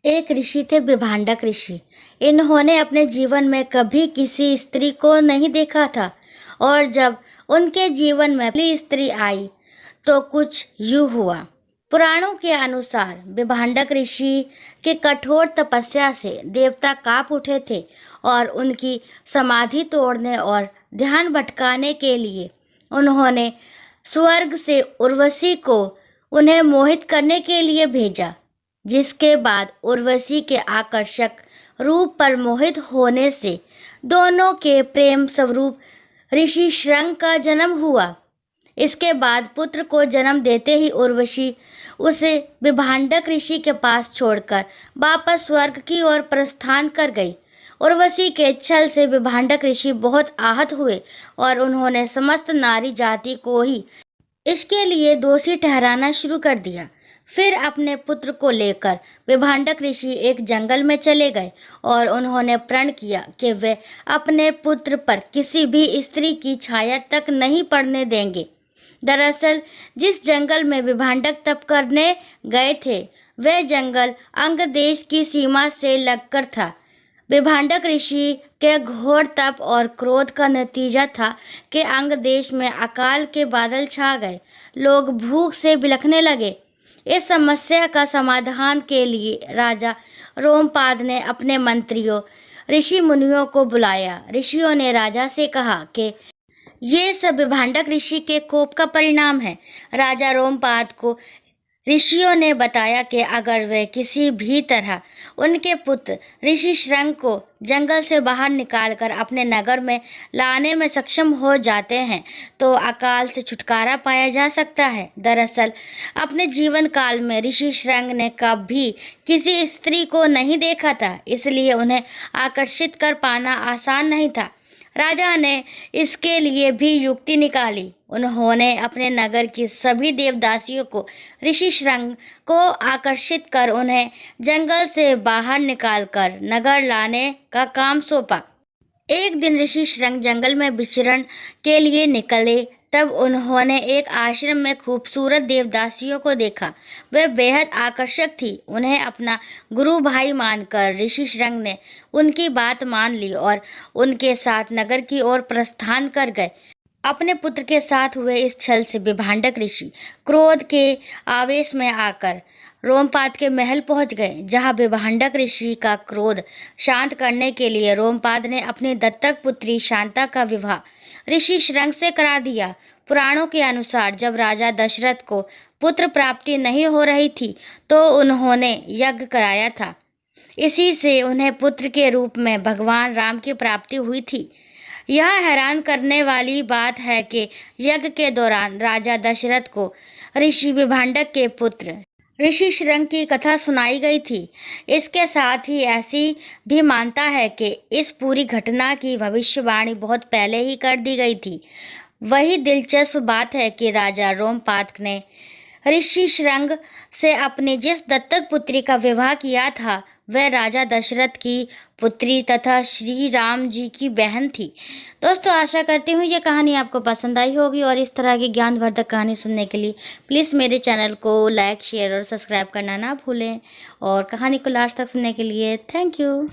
एक ऋषि थे विभांडक ऋषि। इन्होंने अपने जीवन में कभी किसी स्त्री को नहीं देखा था और जब उनके जीवन में पहली स्त्री आई तो कुछ यूं हुआ। पुराणों के अनुसार विभांडक ऋषि के कठोर तपस्या से देवता कांप उठे थे और उनकी समाधि तोड़ने और ध्यान भटकाने के लिए उन्होंने स्वर्ग से उर्वशी को उन्हें मोहित करने के लिए भेजा। जिसके बाद उर्वशी के आकर्षक रूप पर मोहित होने से दोनों के प्रेम स्वरूप ऋषि श्रंग का जन्म हुआ। इसके बाद पुत्र को जन्म देते ही उर्वशी उसे विभांडक ऋषि के पास छोड़कर वापस स्वर्ग की ओर प्रस्थान कर गई। उर्वशी के छल से विभांडक ऋषि बहुत आहत हुए और उन्होंने समस्त नारी जाति को ही इसके लिए दोषी ठहराना शुरू कर दिया। फिर अपने पुत्र को लेकर विभांडक ऋषि एक जंगल में चले गए और उन्होंने प्रण किया कि वे अपने पुत्र पर किसी भी स्त्री की छाया तक नहीं पड़ने देंगे। दरअसल जिस जंगल में विभांडक तप करने गए थे वह जंगल अंग देश की सीमा से लगकर था। विभांडक ऋषि के घोर तप और क्रोध का नतीजा था कि अंग देश में अकाल के बादल छा गए। लोग भूख से बिलखने लगे। इस समस्या का समाधान के लिए राजा रोमपाद ने अपने मंत्रियों ऋषि मुनियों को बुलाया। ऋषियों ने राजा से कहा कि ये सब विभांडक ऋषि के कोप का परिणाम है। राजा रोमपाद को ऋषियों ने बताया कि अगर वे किसी भी तरह उनके पुत्र ऋषि श्रंग को जंगल से बाहर निकालकर अपने नगर में लाने में सक्षम हो जाते हैं तो अकाल से छुटकारा पाया जा सकता है। दरअसल अपने जीवन काल में ऋषि श्रंग ने कभी किसी स्त्री को नहीं देखा था, इसलिए उन्हें आकर्षित कर पाना आसान नहीं था। राजा ने इसके लिए भी युक्ति निकाली। उन्होंने अपने नगर की सभी देवदासियों को ऋषि श्रंग को आकर्षित कर उन्हें जंगल से बाहर निकालकर नगर लाने का काम सौंपा। एक दिन ऋषि श्रंग जंगल में विचरण के लिए निकले। तब उन्होंने एक आश्रम में खूबसूरत देवदासियों को देखा। वे बेहद आकर्षक थी। उन्हें अपना गुरु भाई मानकर ऋषि श्रंग ने उनकी बात मान ली और उनके साथ नगर की ओर प्रस्थान कर गए। अपने पुत्र के साथ हुए इस छल से विभांडक ऋषि क्रोध के आवेश में आकर रोमपाद के महल पहुंच गए, जहां विभांडक ऋषि का क्रोध शांत करने के लिए रोमपाद ने अपनी दत्तक पुत्री शांता का विवाह ऋषि श्रंग से करा दिया। पुराणों के अनुसार जब राजा दशरथ को पुत्र प्राप्ति नहीं हो रही थी तो उन्होंने यज्ञ कराया था। इसी से उन्हें पुत्र के रूप में भगवान राम की प्राप्ति हुई थी। यह हैरान करने वाली बात है कि यज्ञ के दौरान राजा दशरथ को ऋषि विभांडक के पुत्र ऋषि श्रंग की कथा सुनाई गई थी। इसके साथ ही ऐसी भी मानता है कि इस पूरी घटना की भविष्यवाणी बहुत पहले ही कर दी गई थी। वही दिलचस्प बात है कि राजा रोमपाद ने ऋषि श्रंग से अपनी जिस दत्तक पुत्री का विवाह किया था वह राजा दशरथ की पुत्री तथा श्री राम जी की बहन थी। दोस्तों, आशा करती हूँ ये कहानी आपको पसंद आई होगी और इस तरह की ज्ञानवर्धक कहानी सुनने के लिए प्लीज़ मेरे चैनल को लाइक, शेयर और सब्सक्राइब करना ना भूलें। और कहानी को लास्ट तक सुनने के लिए थैंक यू।